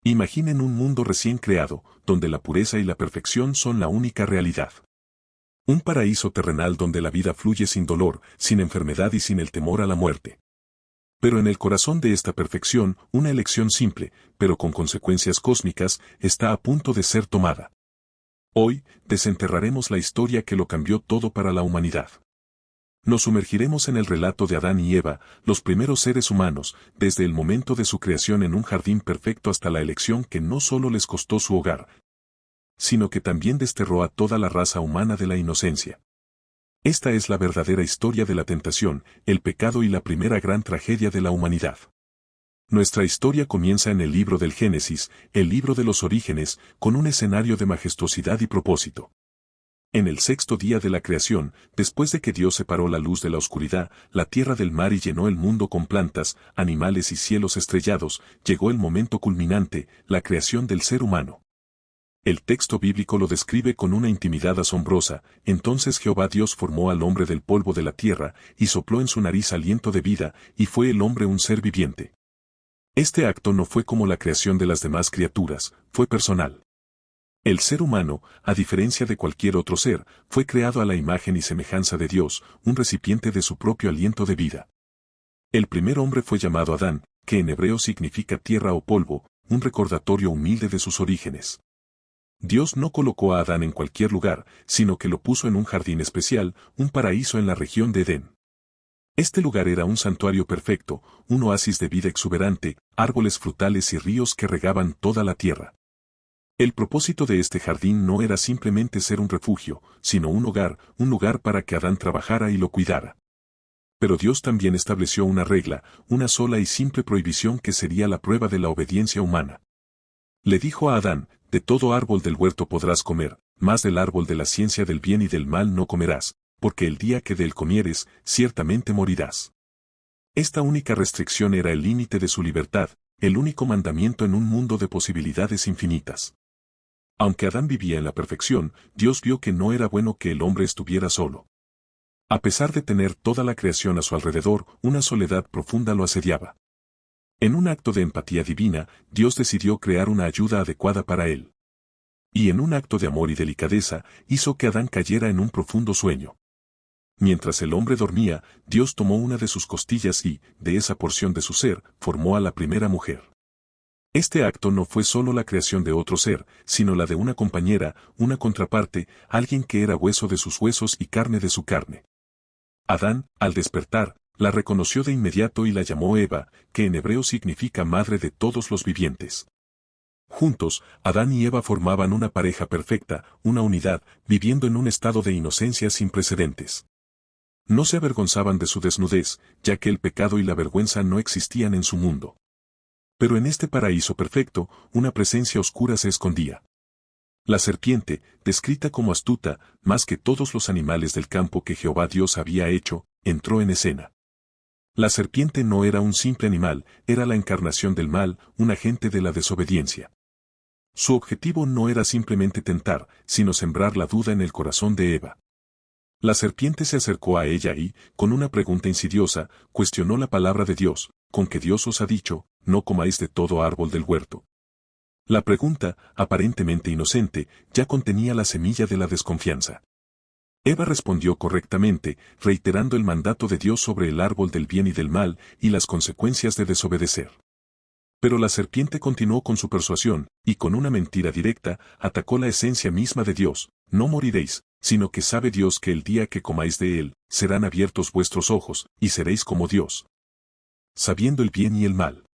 Imaginen un mundo recién creado, donde la pureza y la perfección son la única realidad. Un paraíso terrenal donde la vida fluye sin dolor, sin enfermedad y sin el temor a la muerte. Pero en el corazón de esta perfección, una elección simple, pero con consecuencias cósmicas, está a punto de ser tomada. Hoy, desenterraremos la historia que lo cambió todo para la humanidad. Nos sumergiremos en el relato de Adán y Eva, los primeros seres humanos, desde el momento de su creación en un jardín perfecto hasta la elección que no solo les costó su hogar, sino que también desterró a toda la raza humana de la inocencia. Esta es la verdadera historia de la tentación, el pecado y la primera gran tragedia de la humanidad. Nuestra historia comienza en el libro del Génesis, el libro de los orígenes, con un escenario de majestuosidad y propósito. En el sexto día de la creación, después de que Dios separó la luz de la oscuridad, la tierra del mar y llenó el mundo con plantas, animales y cielos estrellados, llegó el momento culminante, la creación del ser humano. El texto bíblico lo describe con una intimidad asombrosa. Entonces Jehová Dios formó al hombre del polvo de la tierra, y sopló en su nariz aliento de vida, y fue el hombre un ser viviente. Este acto no fue como la creación de las demás criaturas, fue personal. El ser humano, a diferencia de cualquier otro ser, fue creado a la imagen y semejanza de Dios, un recipiente de su propio aliento de vida. El primer hombre fue llamado Adán, que en hebreo significa tierra o polvo, un recordatorio humilde de sus orígenes. Dios no colocó a Adán en cualquier lugar, sino que lo puso en un jardín especial, un paraíso en la región de Edén. Este lugar era un santuario perfecto, un oasis de vida exuberante, árboles frutales y ríos que regaban toda la tierra. El propósito de este jardín no era simplemente ser un refugio, sino un lugar para que Adán trabajara y lo cuidara. Pero Dios también estableció una regla, una sola y simple prohibición que sería la prueba de la obediencia humana. Le dijo a Adán, de todo árbol del huerto podrás comer, mas del árbol de la ciencia del bien y del mal no comerás, porque el día que de él comieres, ciertamente morirás. Esta única restricción era el límite de su libertad, el único mandamiento en un mundo de posibilidades infinitas. Aunque Adán vivía en la perfección, Dios vio que no era bueno que el hombre estuviera solo. A pesar de tener toda la creación a su alrededor, una soledad profunda lo asediaba. En un acto de empatía divina, Dios decidió crear una ayuda adecuada para él. Y en un acto de amor y delicadeza, hizo que Adán cayera en un profundo sueño. Mientras el hombre dormía, Dios tomó una de sus costillas y, de esa porción de su ser, formó a la primera mujer. Este acto no fue solo la creación de otro ser, sino la de una compañera, una contraparte, alguien que era hueso de sus huesos y carne de su carne. Adán, al despertar, la reconoció de inmediato y la llamó Eva, que en hebreo significa madre de todos los vivientes. Juntos, Adán y Eva formaban una pareja perfecta, una unidad, viviendo en un estado de inocencia sin precedentes. No se avergonzaban de su desnudez, ya que el pecado y la vergüenza no existían en su mundo. Pero en este paraíso perfecto, una presencia oscura se escondía. La serpiente, descrita como astuta, más que todos los animales del campo que Jehová Dios había hecho, entró en escena. La serpiente no era un simple animal, era la encarnación del mal, un agente de la desobediencia. Su objetivo no era simplemente tentar, sino sembrar la duda en el corazón de Eva. La serpiente se acercó a ella y, con una pregunta insidiosa, cuestionó la palabra de Dios, con que Dios os ha dicho, no comáis de todo árbol del huerto. La pregunta, aparentemente inocente, ya contenía la semilla de la desconfianza. Eva respondió correctamente, reiterando el mandato de Dios sobre el árbol del bien y del mal, y las consecuencias de desobedecer. Pero la serpiente continuó con su persuasión, y con una mentira directa, atacó la esencia misma de Dios: no moriréis, sino que sabe Dios que el día que comáis de él, serán abiertos vuestros ojos, y seréis como Dios, sabiendo el bien y el mal.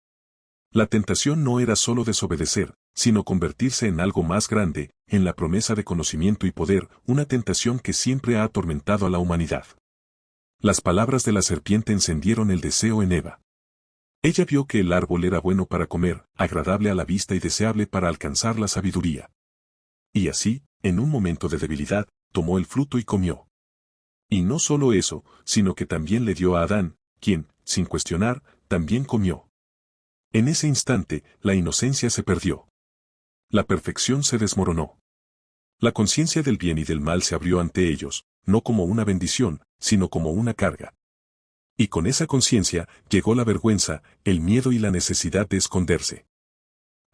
La tentación no era solo desobedecer, sino convertirse en algo más grande, en la promesa de conocimiento y poder, una tentación que siempre ha atormentado a la humanidad. Las palabras de la serpiente encendieron el deseo en Eva. Ella vio que el árbol era bueno para comer, agradable a la vista y deseable para alcanzar la sabiduría. Y así, en un momento de debilidad, tomó el fruto y comió. Y no solo eso, sino que también le dio a Adán, quien, sin cuestionar, también comió. En ese instante, la inocencia se perdió. La perfección se desmoronó. La conciencia del bien y del mal se abrió ante ellos, no como una bendición, sino como una carga. Y con esa conciencia llegó la vergüenza, el miedo y la necesidad de esconderse.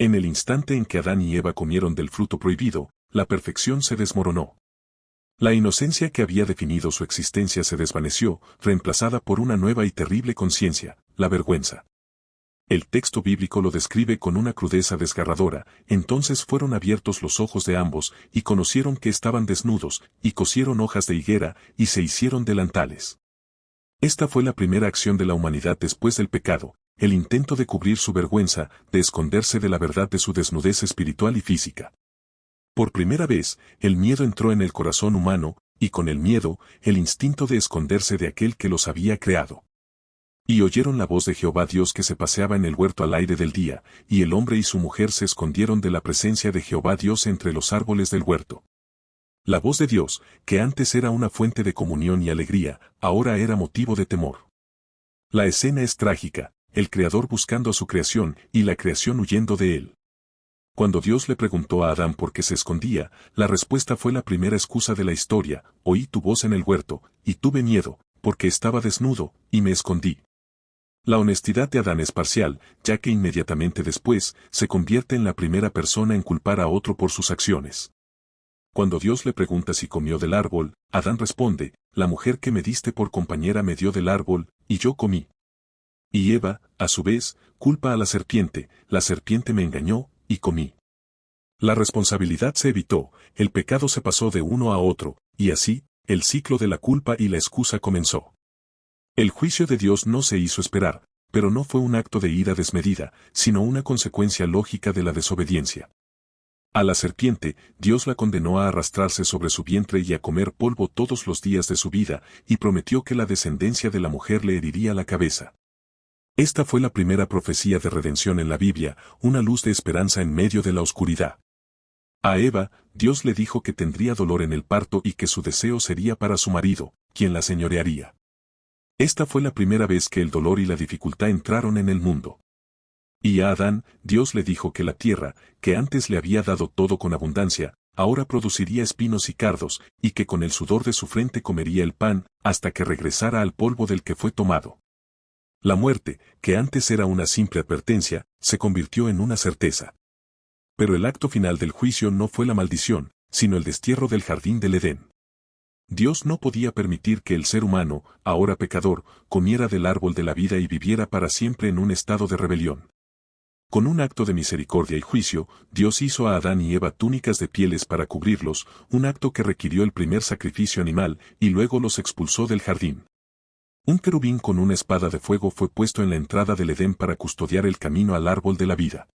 En el instante en que Adán y Eva comieron del fruto prohibido, la perfección se desmoronó. La inocencia que había definido su existencia se desvaneció, reemplazada por una nueva y terrible conciencia, la vergüenza. El texto bíblico lo describe con una crudeza desgarradora. Entonces fueron abiertos los ojos de ambos, y conocieron que estaban desnudos, y cosieron hojas de higuera, y se hicieron delantales. Esta fue la primera acción de la humanidad después del pecado, el intento de cubrir su vergüenza, de esconderse de la verdad de su desnudez espiritual y física. Por primera vez, el miedo entró en el corazón humano, y con el miedo, el instinto de esconderse de aquel que los había creado. Y oyeron la voz de Jehová Dios que se paseaba en el huerto al aire del día, y el hombre y su mujer se escondieron de la presencia de Jehová Dios entre los árboles del huerto. La voz de Dios, que antes era una fuente de comunión y alegría, ahora era motivo de temor. La escena es trágica, el Creador buscando a su creación y la creación huyendo de él. Cuando Dios le preguntó a Adán por qué se escondía, la respuesta fue la primera excusa de la historia: oí tu voz en el huerto, y tuve miedo, porque estaba desnudo, y me escondí. La honestidad de Adán es parcial, ya que inmediatamente después, se convierte en la primera persona en culpar a otro por sus acciones. Cuando Dios le pregunta si comió del árbol, Adán responde: la mujer que me diste por compañera me dio del árbol, y yo comí. Y Eva, a su vez, culpa a la serpiente me engañó, y comí. La responsabilidad se evitó, el pecado se pasó de uno a otro, y así, el ciclo de la culpa y la excusa comenzó. El juicio de Dios no se hizo esperar, pero no fue un acto de ira desmedida, sino una consecuencia lógica de la desobediencia. A la serpiente, Dios la condenó a arrastrarse sobre su vientre y a comer polvo todos los días de su vida, y prometió que la descendencia de la mujer le heriría la cabeza. Esta fue la primera profecía de redención en la Biblia, una luz de esperanza en medio de la oscuridad. A Eva, Dios le dijo que tendría dolor en el parto y que su deseo sería para su marido, quien la señorearía. Esta fue la primera vez que el dolor y la dificultad entraron en el mundo. Y a Adán, Dios le dijo que la tierra, que antes le había dado todo con abundancia, ahora produciría espinos y cardos, y que con el sudor de su frente comería el pan, hasta que regresara al polvo del que fue tomado. La muerte, que antes era una simple advertencia, se convirtió en una certeza. Pero el acto final del juicio no fue la maldición, sino el destierro del jardín del Edén. Dios no podía permitir que el ser humano, ahora pecador, comiera del árbol de la vida y viviera para siempre en un estado de rebelión. Con un acto de misericordia y juicio, Dios hizo a Adán y Eva túnicas de pieles para cubrirlos, un acto que requirió el primer sacrificio animal, y luego los expulsó del jardín. Un querubín con una espada de fuego fue puesto en la entrada del Edén para custodiar el camino al árbol de la vida.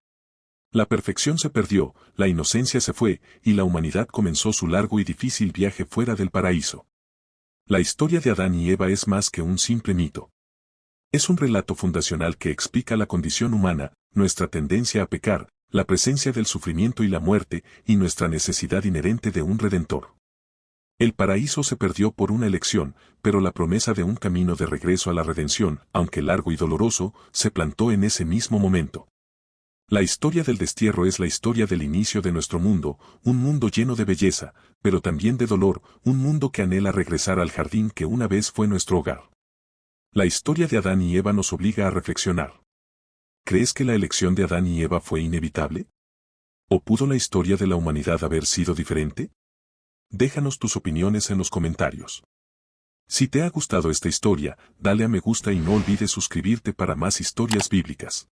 La perfección se perdió, la inocencia se fue, y la humanidad comenzó su largo y difícil viaje fuera del paraíso. La historia de Adán y Eva es más que un simple mito. Es un relato fundacional que explica la condición humana, nuestra tendencia a pecar, la presencia del sufrimiento y la muerte, y nuestra necesidad inherente de un Redentor. El paraíso se perdió por una elección, pero la promesa de un camino de regreso a la redención, aunque largo y doloroso, se plantó en ese mismo momento. La historia del destierro es la historia del inicio de nuestro mundo, un mundo lleno de belleza, pero también de dolor, un mundo que anhela regresar al jardín que una vez fue nuestro hogar. La historia de Adán y Eva nos obliga a reflexionar. ¿Crees que la elección de Adán y Eva fue inevitable? ¿O pudo la historia de la humanidad haber sido diferente? Déjanos tus opiniones en los comentarios. Si te ha gustado esta historia, dale a me gusta y no olvides suscribirte para más historias bíblicas.